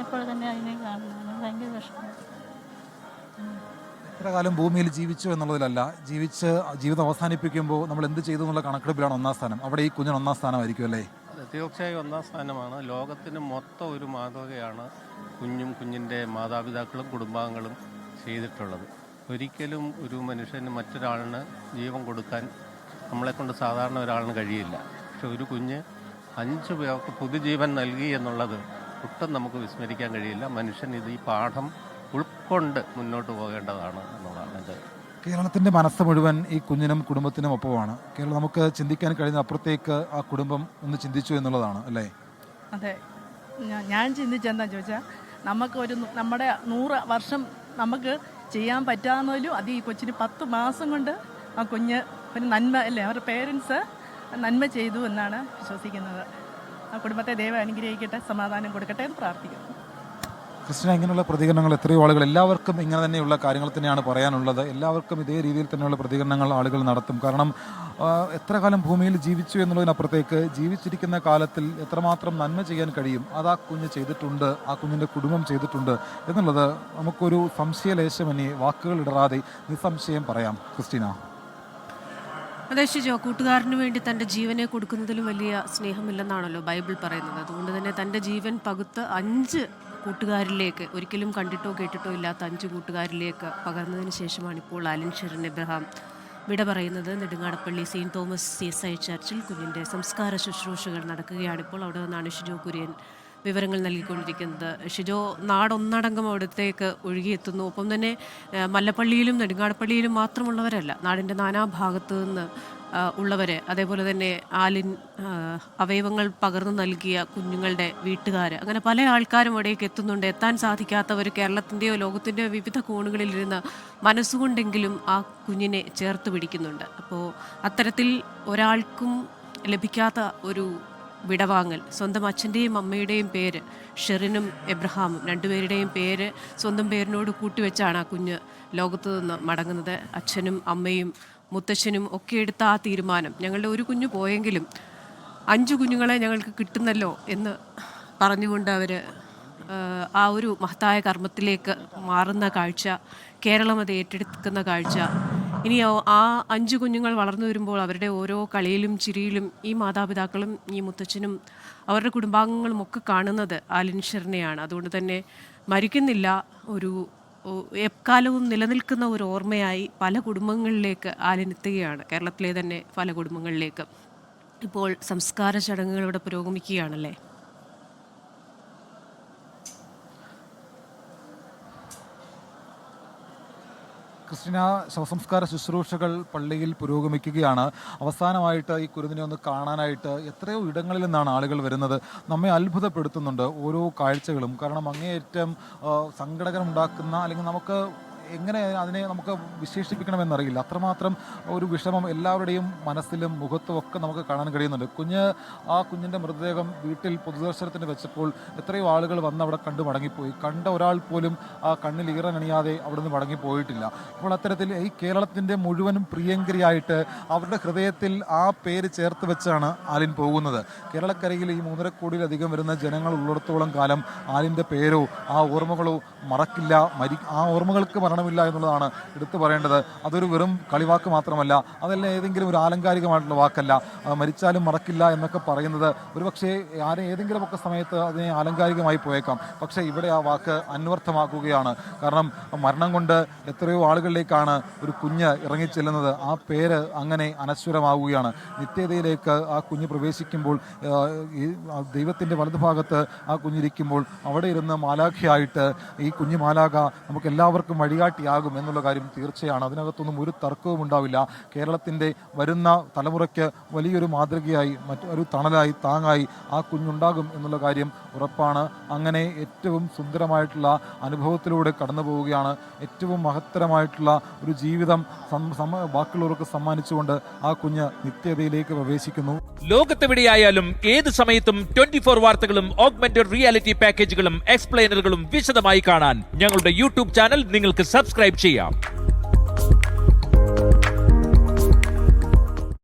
ഇപ്പോൾ തന്നെ അതിനെ കാണുന്നതാണ് ഭയങ്കര വിഷമം. എത്ര കാലം ഭൂമിയിൽ ജീവിച്ചു എന്നുള്ളതിലല്ല, ജീവിതം അവസാനിപ്പിക്കുമ്പോൾ നമ്മൾ എന്ത് ചെയ്തു എന്നുള്ള കണക്കെടുപ്പിലാണ് ഒന്നാം സ്ഥാനം. അവിടെ ഈ കുഞ്ഞിന് ഒന്നാം സ്ഥാനമായിരിക്കും അല്ലേ? അതെ, തീർച്ചയായും ഒന്നാം സ്ഥാനമാണ്. ലോകത്തിന് മൊത്തം ഒരു മാതൃകയാണ് കുഞ്ഞിൻ്റെ മാതാപിതാക്കളും കുടുംബാംഗങ്ങളും ചെയ്തിട്ടുള്ളത്. ഒരിക്കലും ഒരു മനുഷ്യന് മറ്റൊരാളിന് ജീവൻ കൊടുക്കാൻ നമ്മളെക്കൊണ്ട് സാധാരണ ഒരാളിന് കഴിയില്ല. പക്ഷെ ഒരു കുഞ്ഞ് 5 പേർക്ക് പുതുജീവൻ നൽകി എന്നുള്ളത് ഒട്ടും നമുക്ക് വിസ്മരിക്കാൻ കഴിയില്ല. മനുഷ്യൻ ഈ പാഠം ഉൾക്കൊണ്ട് മുന്നോട്ട് പോകേണ്ടതാണ് എന്നുള്ളതാണ് എൻ്റെ. കേരളത്തിൻ്റെ മനസ്സ് മുഴുവൻ ഈ കുഞ്ഞിനും കുടുംബത്തിനും ഒപ്പമാണ്. കേരളം നമുക്ക് ചിന്തിക്കാൻ കഴിയുന്ന അപ്പുറത്തേക്ക് ആ കുടുംബം ഒന്ന് ചിന്തിച്ചു എന്നുള്ളതാണ് അല്ലേ? അതെ, ഞാൻ ചിന്തിച്ചെന്താ ചോദിച്ചാൽ നമ്മുടെ 100 വർഷം നമുക്ക് ചെയ്യാൻ പറ്റാവുന്നതിലും അത് ഈ കൊച്ചിന് 10 മാസം കൊണ്ട് ആ കുഞ്ഞ് ഒരു നന്മ അല്ലേ, അവരുടെ പേരൻസ് നന്മ ചെയ്തു എന്നാണ് വിശ്വസിക്കുന്നത്. ആ കുടുംബത്തെ ദൈവം അനുഗ്രഹിക്കട്ടെ, സമാധാനം കൊടുക്കട്ടെ എന്ന് പ്രാർത്ഥിക്കുന്നു. ക്രിസ്ത്യന, ഇങ്ങനെയുള്ള പ്രതികരണങ്ങൾ എത്രയോ ആളുകൾ, എല്ലാവർക്കും ഇങ്ങനെ തന്നെയുള്ള കാര്യങ്ങൾ തന്നെയാണ് പറയാനുള്ളത്. എല്ലാവർക്കും ഇതേ രീതിയിൽ തന്നെയുള്ള പ്രതികരണങ്ങൾ ആളുകൾ നടത്തും. കാരണം എത്ര കാലം ഭൂമിയിൽ ജീവിച്ചു എന്നുള്ളതിനപ്പുറത്തേക്ക് ജീവിച്ചിരിക്കുന്ന കാലത്തിൽ എത്രമാത്രം നന്മ ചെയ്യാൻ കഴിയും അത് ആ കുഞ്ഞ് ചെയ്തിട്ടുണ്ട്, ആ കുഞ്ഞിൻ്റെ കുടുംബം ചെയ്തിട്ടുണ്ട് എന്നുള്ളത് നമുക്കൊരു സംശയലേശമന്യേ വാക്കുകൾ ഇടറാതെ നിസ്സംശയം പറയാം. ക്രിസ്റ്റീന. അതെ ഷിജോ, കൂട്ടുകാരന് വേണ്ടി തൻ്റെ ജീവനെ കൊടുക്കുന്നതിലും വലിയ സ്നേഹമില്ലെന്നാണല്ലോ ബൈബിൾ പറയുന്നത്. അതുകൊണ്ട് തന്നെ തൻ്റെ ജീവൻ പകുത്ത് 5 കൂട്ടുകാരിലേക്ക്, ഒരിക്കലും കണ്ടിട്ടോ കേട്ടിട്ടോ ഇല്ലാത്ത 5 കൂട്ടുകാരിലേക്ക് പകർന്നതിന് ശേഷമാണ് ഇപ്പോൾ ആലിൻ ഷെറിൻ എബ്രഹാം വിട പറയുന്നത്. നെടുങ്ങാടപ്പള്ളി സെയിൻറ്റ് തോമസ് CSI ചർച്ചിൽ കുഞ്ഞിൻ്റെ സംസ്കാര ശുശ്രൂഷകൾ നടക്കുകയാണിപ്പോൾ. അവിടെ നിന്നാണ് ഷിജോ കുര്യൻ വിവരങ്ങൾ നൽകിക്കൊണ്ടിരിക്കുന്നത്. ഷിജോ, നാടൊന്നടങ്കം അവിടത്തേക്ക് ഒഴുകിയെത്തുന്നു. ഒപ്പം തന്നെ മല്ലപ്പള്ളിയിലും നെടുങ്ങാടപ്പള്ളിയിലും മാത്രമുള്ളവരല്ല, നാടിൻ്റെ നാനാഭാഗത്തു നിന്ന് ഉള്ളവർ, അതേപോലെ തന്നെ ആലിൻ അവയവങ്ങൾ പകർന്നു നൽകിയ കുഞ്ഞുങ്ങളുടെ വീട്ടുകാർ, അങ്ങനെ പല ആൾക്കാരും അവിടേക്ക് എത്തുന്നുണ്ട്. എത്താൻ സാധിക്കാത്തവർ കേരളത്തിൻ്റെയോ ലോകത്തിൻ്റെയോ വിവിധ കോണുകളിലിരുന്ന് മനസ്സുകൊണ്ടെങ്കിലും ആ കുഞ്ഞിനെ ചേർത്ത് പിടിക്കുന്നുണ്ട്. അപ്പോൾ അത്തരത്തിൽ ഒരാൾക്കും ലഭിക്കാത്ത ഒരു വിടവാങ്ങൽ, സ്വന്തം അച്ഛൻ്റെയും അമ്മയുടെയും പേര് ഷെറിനും എബ്രഹാമും, 2 പേരുടെയും പേര് സ്വന്തം പേരിനോട് കൂട്ടിവെച്ചാണ് ആ കുഞ്ഞ് ലോകത്തു നിന്ന് മടങ്ങുന്നത്. അച്ഛനും അമ്മയും മുത്തശ്ശനും ഒക്കെ എടുത്ത ആ തീരുമാനം, ഞങ്ങളുടെ ഒരു കുഞ്ഞു പോയെങ്കിലും 5 കുഞ്ഞുങ്ങളെ ഞങ്ങൾക്ക് കിട്ടുന്നല്ലോ എന്ന് പറഞ്ഞുകൊണ്ട് അവർ ആ ഒരു മഹത്തായ കർമ്മത്തിലേക്ക് മാറുന്ന കാഴ്ച, കേരളം അത് ഏറ്റെടുക്കുന്ന കാഴ്ച. ഇനി ആ 5 കുഞ്ഞുങ്ങൾ വളർന്നു വരുമ്പോൾ അവരുടെ ഓരോ കളിയിലും ചിരിയിലും ഈ മാതാപിതാക്കളും ഈ മുത്തച്ഛനും അവരുടെ കുടുംബാംഗങ്ങളും ഒക്കെ കാണുന്നത് ആലിൻ ഷെറിനെയാണ്. അതുകൊണ്ട് തന്നെ മരിക്കുന്നില്ല, ഒരു എക്കാലവും നിലനിൽക്കുന്ന ഒരു ഓർമ്മയായി പല കുടുംബങ്ങളിലേക്ക് ആലിൻ എത്തുകയാണ്. കേരളത്തിലെ തന്നെ പല കുടുംബങ്ങളിലേക്ക്. ഇപ്പോൾ സംസ്കാര ചടങ്ങുകൾ ഇവിടെ പുരോഗമിക്കുകയാണല്ലേ? ക്രിസ്ത്യന, ശവസംസ്കാര ശുശ്രൂഷകൾ പള്ളിയിൽ പുരോഗമിക്കുകയാണ്. അവസാനമായിട്ട് ഈ കുരുന്നിനെ ഒന്ന് കാണാനായിട്ട് എത്രയോ ഇടങ്ങളിൽ നിന്നാണ് ആളുകൾ വരുന്നത്. നമ്മെ അത്ഭുതപ്പെടുത്തുന്നുണ്ട് ഓരോ കാഴ്ചകളും. കാരണം അങ്ങേയറ്റം സങ്കടകരമുണ്ടാക്കുന്ന, അല്ലെങ്കിൽ നമുക്ക് എങ്ങനെ അതിനെ നമുക്ക് വിശേഷിപ്പിക്കണമെന്നറിയില്ല, അത്രമാത്രം ഒരു വിഷമം എല്ലാവരുടെയും മനസ്സിലും മുഖത്തും ഒക്കെ നമുക്ക് കാണാൻ കഴിയുന്നുണ്ട്. ആ കുഞ്ഞിൻ്റെ മൃതദേഹം വീട്ടിൽ പൊതുദർശനത്തിന് വെച്ചപ്പോൾ എത്രയോ ആളുകൾ വന്ന് അവിടെ കണ്ടു മടങ്ങിപ്പോയി. കണ്ട ഒരാൾ പോലും ആ കണ്ണിൽ ഈറനണിയാതെ അവിടെ നിന്ന് മടങ്ങിപ്പോയിട്ടില്ല. അപ്പോൾ അത്തരത്തിൽ ഈ കേരളത്തിൻ്റെ മുഴുവനും പ്രിയങ്കരിയായിട്ട് അവരുടെ ഹൃദയത്തിൽ ആ പേര് ചേർത്ത് വെച്ചാണ് ആലിൻ പോകുന്നത്. കേരളക്കരയിൽ ഈ 3.5 കോടിയിലധികം വരുന്ന ജനങ്ങൾ ഉള്ളിടത്തോളം കാലം ആലിൻ്റെ പേരോ ആ ഓർമ്മകളോ മറക്കില്ല. ആ ഓർമ്മകൾക്ക് മരണമില്ല എന്നുള്ളതാണ് എടുത്തു പറയേണ്ടത്. അതൊരു വെറും കളിവാക്ക് മാത്രമല്ല, അതല്ല ഏതെങ്കിലും ഒരു ആലങ്കാരികമായിട്ടുള്ള വാക്കല്ല. മരിച്ചാലും മറക്കില്ല എന്നൊക്കെ പറയുന്നത് ഒരുപക്ഷെ ഏതെങ്കിലുമൊക്കെ സമയത്ത് അതിനെ ആലങ്കാരികമായി പോയേക്കാം. പക്ഷേ ഇവിടെ ആ വാക്ക് അന്വർത്ഥമാക്കുകയാണ്. കാരണം മരണം കൊണ്ട് എത്രയോ ആളുകളിലേക്കാണ് ഒരു കുഞ്ഞ് ഇറങ്ങിച്ചെല്ലുന്നത്. ആ പേര് അങ്ങനെ അനശ്വരമാവുകയാണ്. നിത്യതയിലേക്ക് ആ കുഞ്ഞ് പ്രവേശിക്കുമ്പോൾ, ദൈവത്തിൻ്റെ വലതുഭാഗത്ത് ആ കുഞ്ഞിരിക്കുമ്പോൾ അവിടെ ഇരുന്ന് മാലാഖയായിട്ട് ഈ കുഞ്ഞു മാലാഖ നമുക്ക് എല്ലാവർക്കും വഴികാട്ടിയാകും എന്നുള്ള കാര്യം തീർച്ചയാണ്. അതിനകത്തൊന്നും ഒരു തർക്കവും ഉണ്ടാവില്ല. കേരളത്തിൻ്റെ വരുന്ന തലമുറയ്ക്ക് വലിയൊരു മാതൃകയായി, മറ്റൊരു തണലായി, താങ്ങായി ആ കുഞ്ഞുണ്ടാകും എന്നുള്ള കാര്യം ഉറപ്പാണ്. അങ്ങനെ ഏറ്റവും സുന്ദരമായിട്ടുള്ള അനുഭവത്തിലൂടെ കടന്നു പോവുകയാണ്. ഏറ്റവും മഹത്തരമായിട്ടുള്ള ഒരു ജീവിതം ബാക്കിയുള്ളവർക്ക് സമ്മാനിച്ചുകൊണ്ട് ആ കുഞ്ഞ് നിത്യതയിലേക്ക് പ്രവേശിക്കുന്നു. ലോകത്തെവിടെയായാലും ഏത് സമയത്തും 24 വാർത്തകളും ഓഗ്മെന്റഡ് റിയാലിറ്റി പാക്കേജുകളും എക്സ്പ്ലെയിനറുകളും വിശദമായി കാണാൻ ഞങ്ങളുടെ യൂട്യൂബ് ചാനൽ നിങ്ങൾക്ക് സബ്സ്ക്രൈബ് ചെയ്യാം.